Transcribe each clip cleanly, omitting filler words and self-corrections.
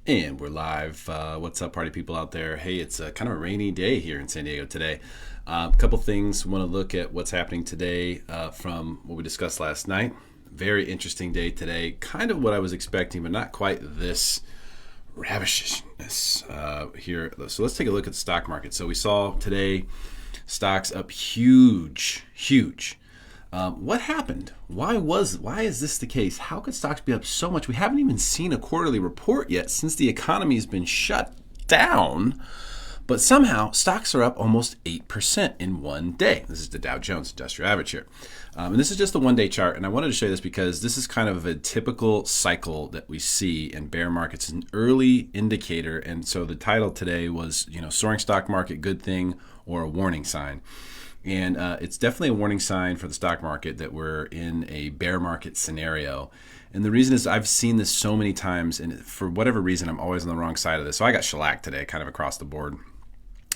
And we're live. What's up, party people out there? Hey, it's kind of a rainy day here in San Diego today. A couple things. Want to look at what's happening today from what we discussed last night. Very interesting day today. Kind of what I was expecting, but not quite this ravishness here. So let's take a look at the stock market. So we saw today stocks up huge. What happened? Why is this the case? How could stocks be up so much? We haven't even seen a quarterly report yet since the economy has been shut down. But somehow stocks are up almost 8% in one day. This is the Dow Jones Industrial Average here. And this is just the one-day chart. And I wanted to show you this because this is kind of a typical cycle that we see in bear markets, an early indicator. And so the title today was, Soaring Stock Market, Good Thing or a Warning Sign. And it's definitely a warning sign for the stock market that we're in a bear market scenario. And the reason is I've seen this so many times, and for whatever reason, I'm always on the wrong side of this. So I got shellacked today, kind of across the board,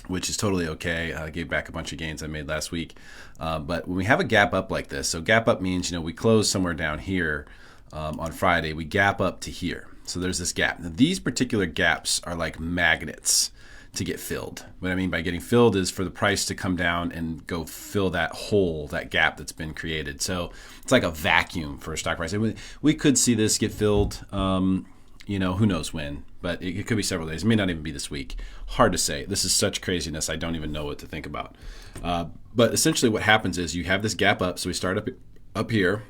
which is totally okay. I gave back a bunch of gains I made last week. But when we have a gap up like this, so gap up means, we close somewhere down here on Friday. We gap up to here. So there's this gap. Now, these particular gaps are like magnets to get filled. What I mean by getting filled is for the price to come down and go fill that hole, that gap that's been created. So it's like a vacuum for a stock price. And we could see this get filled, who knows when, but it could be several days. It may not even be this week. Hard to say. This is such craziness. I don't even know what to think about. But essentially what happens is you have this gap up. So we start up here,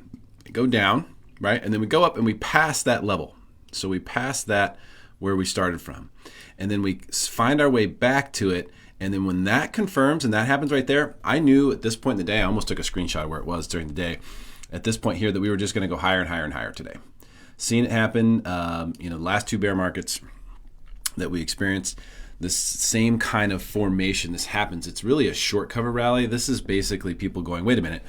go down, right? And then we go up and we pass that level. So we pass that where we started from. And then we find our way back to it. And then when that confirms and that happens right there, I knew at this point in the day, I almost took a screenshot of where it was during the day, at this point here that we were just going to go higher and higher and higher today. Seeing it happen, the last two bear markets that we experienced, this same kind of formation, this happens. It's really a short cover rally. This is basically people going, wait a minute,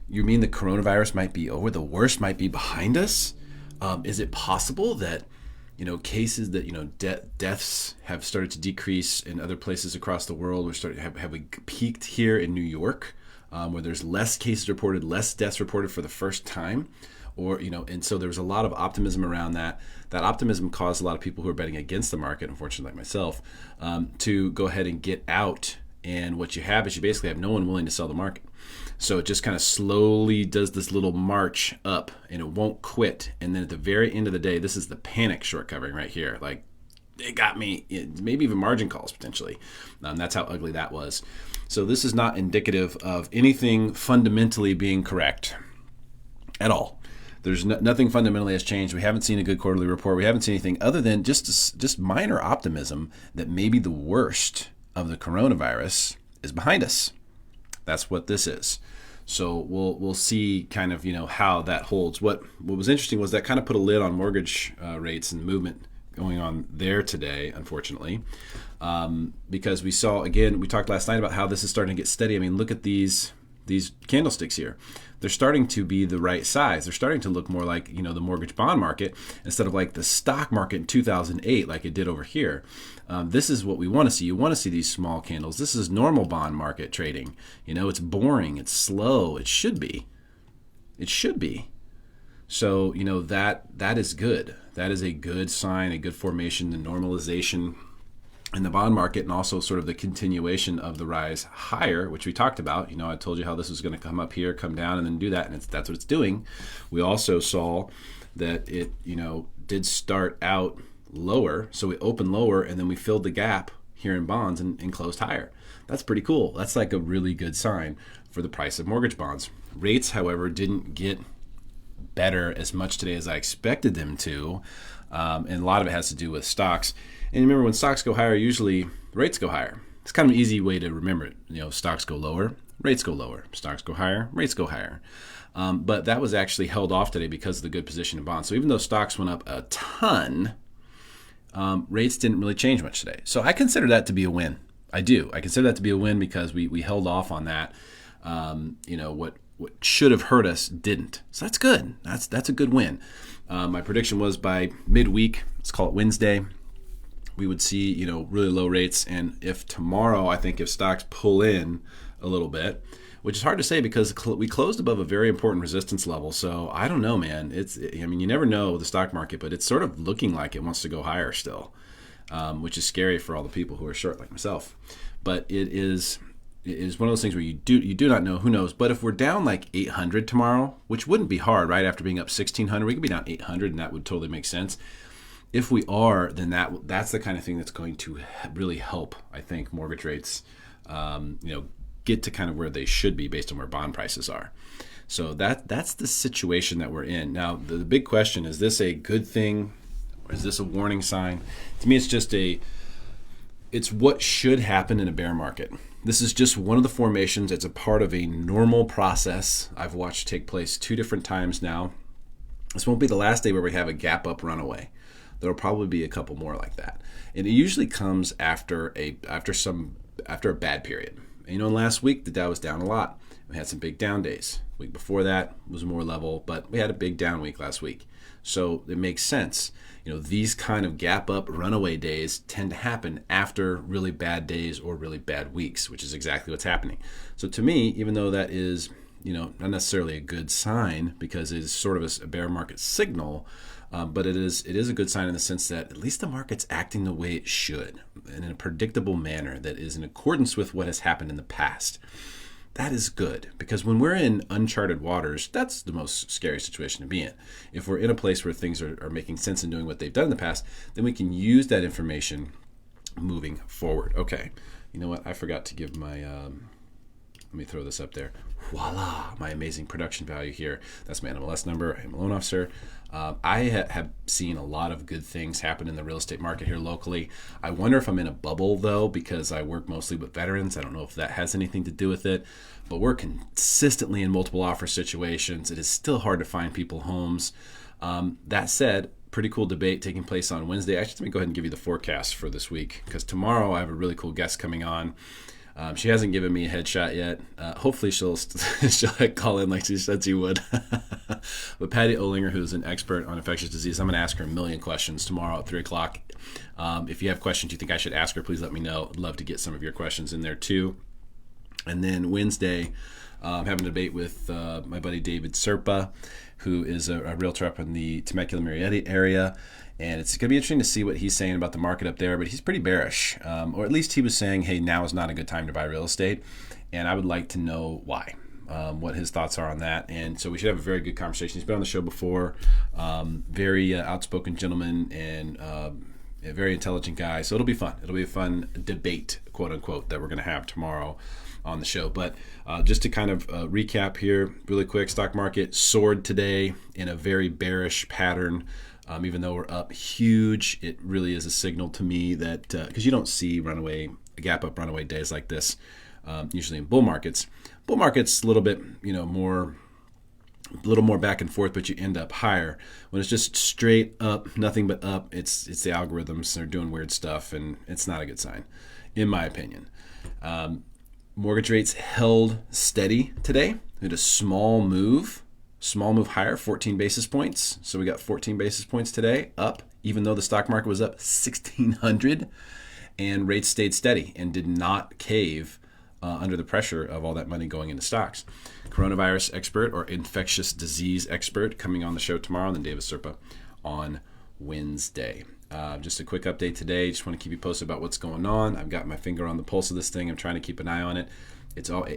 you mean the coronavirus might be over? The worst might be behind us? Is it possible that cases that deaths have started to decrease in other places across the world? Have we peaked here in New York, where there's less cases reported, less deaths reported for the first time, and so there was a lot of optimism around that. That optimism caused a lot of people who are betting against the market, unfortunately like myself, to go ahead and get out. And what you have is you basically have no one willing to sell the market. So it just kind of slowly does this little march up and it won't quit. And then at the very end of the day, this is the panic short covering right here. Like it got me, maybe even margin calls potentially. That's how ugly that was. So this is not indicative of anything fundamentally being correct at all. There's nothing fundamentally has changed. We haven't seen a good quarterly report. We haven't seen anything other than just minor optimism that maybe the worst of the coronavirus is behind us. That's what this is. So we'll see kind of how that holds. What was interesting was that kind of put a lid on mortgage rates and movement going on there today, unfortunately, because we saw, again, we talked last night about how this is starting to get steady. I mean, look at these candlesticks here. They're starting to be the right size. They're starting to look more like the mortgage bond market instead of like the stock market in 2008 like it did over here. This is what we want to see. You want to see these small candles. This is normal bond market trading. It's boring. It's slow. It should be. So that is good. That is a good sign, a good formation, the normalization in the bond market, and also sort of the continuation of the rise higher, which we talked about. I told you how this was going to come up here, come down, and then do that, and that's what it's doing. We also saw that it, did start out lower, so we opened lower, and then we filled the gap here in bonds and closed higher. That's pretty cool. That's like a really good sign for the price of mortgage bonds. Rates, however, didn't get better as much today as I expected them to, and a lot of it has to do with stocks. And remember, when stocks go higher, usually rates go higher. It's kind of an easy way to remember it. Stocks go lower, rates go lower. Stocks go higher, rates go higher. But that was actually held off today because of the good position in bonds. So even though stocks went up a ton, rates didn't really change much today. So I consider that to be a win. I do. I consider that to be a win because we held off on that. What should have hurt us didn't. So that's good. That's a good win. My prediction was by midweek, let's call it Wednesday, we would see, really low rates. And if tomorrow, I think if stocks pull in a little bit, which is hard to say because we closed above a very important resistance level. So I don't know, man. I mean, you never know the stock market, but it's sort of looking like it wants to go higher still, which is scary for all the people who are short like myself. But it is one of those things where you do not know, who knows. But if we're down like 800 tomorrow, which wouldn't be hard, right? After being up 1,600, we could be down 800, and that would totally make sense. If we are, then that's the kind of thing that's going to really help, I think, mortgage rates, get to kind of where they should be based on where bond prices are. So that's the situation that we're in. Now, the big question, is this a good thing or is this a warning sign? To me, it's what should happen in a bear market. This is just one of the formations. It's a part of a normal process I've watched take place 2 different times now. This won't be the last day where we have a gap up runaway. There'll probably be a couple more like that. And it usually comes after a bad period. And last week the Dow was down a lot. We had some big down days. Week before that was more level, but we had a big down week last week. So it makes sense. These kind of gap up runaway days tend to happen after really bad days or really bad weeks, which is exactly what's happening. So to me, even though that is, not necessarily a good sign because it is sort of a bear market signal, but it is a good sign in the sense that at least the market's acting the way it should, in a predictable manner that is in accordance with what has happened in the past. That is good, because when we're in uncharted waters, that's the most scary situation to be in. If we're in a place where things are making sense and doing what they've done in the past, then we can use that information moving forward. Okay, you know what? I forgot to give my, let me throw this up there. Voila, my amazing production value here. That's my NMLS number. I'm a loan officer. I have seen a lot of good things happen in the real estate market here locally. I wonder if I'm in a bubble, though, because I work mostly with veterans. I don't know if that has anything to do with it, but we're consistently in multiple offer situations. It is still hard to find people homes. That said, pretty cool debate taking place on Wednesday. Actually, let me go ahead and give you the forecast for this week, because tomorrow I have a really cool guest coming on. She hasn't given me a headshot yet. Hopefully she'll call in like she said she would. But Patty Olinger, who's an expert on infectious disease, I'm going to ask her a million questions tomorrow at 3 o'clock. If you have questions you think I should ask her, please let me know. I'd love to get some of your questions in there too. And then Wednesday, I'm having a debate with my buddy David Serpa, who is a realtor up in the Temecula-Murrieta area. And it's going to be interesting to see what he's saying about the market up there, but he's pretty bearish. Or at least he was saying, hey, now is not a good time to buy real estate. And I would like to know why, what his thoughts are on that. And so we should have a very good conversation. He's been on the show before, very outspoken gentleman and a very intelligent guy. So it'll be fun. It'll be a fun debate, quote unquote, that we're going to have tomorrow on the show. But just to kind of recap here really quick, stock market soared today in a very bearish pattern. Even though we're up huge, it really is a signal to me that because you don't see gap up runaway days like this usually in bull markets. Bull markets a little bit more back and forth, but you end up higher. When it's just straight up, nothing but up, it's the algorithms. They're doing weird stuff, and it's not a good sign, in my opinion. Mortgage rates held steady today. We had a small move higher, 14 basis points. So we got 14 basis points today up, even though the stock market was up 1,600, and rates stayed steady and did not cave under the pressure of all that money going into stocks. Coronavirus expert or infectious disease expert coming on the show tomorrow, and then David Serpa on Wednesday. Just a quick update today. Just want to keep you posted about what's going on. I've got my finger on the pulse of this thing. I'm trying to keep an eye on it.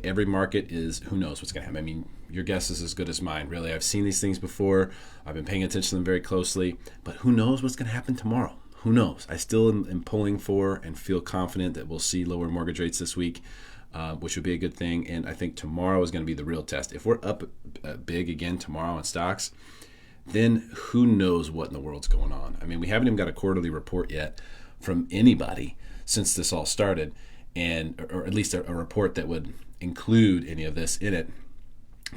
Every market is, who knows what's going to happen. I mean, your guess is as good as mine, really. I've seen these things before. I've been paying attention to them very closely, but who knows what's going to happen tomorrow? Who knows? I still am pulling for and feel confident that we'll see lower mortgage rates this week, which would be a good thing. And I think tomorrow is going to be the real test. If we're up big again tomorrow in stocks, then who knows what in the world's going on? I mean, we haven't even got a quarterly report yet from anybody since this all started, or at least a report that would include any of this in it.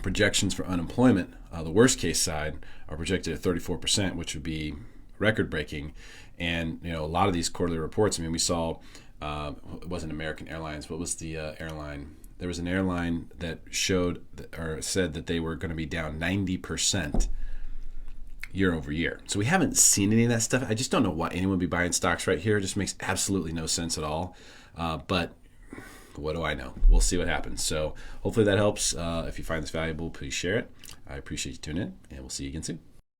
Projections for unemployment, the worst case side, are projected at 34%, which would be record-breaking. And a lot of these quarterly reports, I mean, we saw, it wasn't American Airlines. What was the airline? There was an airline that showed or said that they were going to be down 90% year over year. So we haven't seen any of that stuff. I just don't know why anyone would be buying stocks right here. It just makes absolutely no sense at all. But What do I know? We'll see what happens. So hopefully that helps. If you find this valuable, please share it. I appreciate you tuning in, and we'll see you again soon.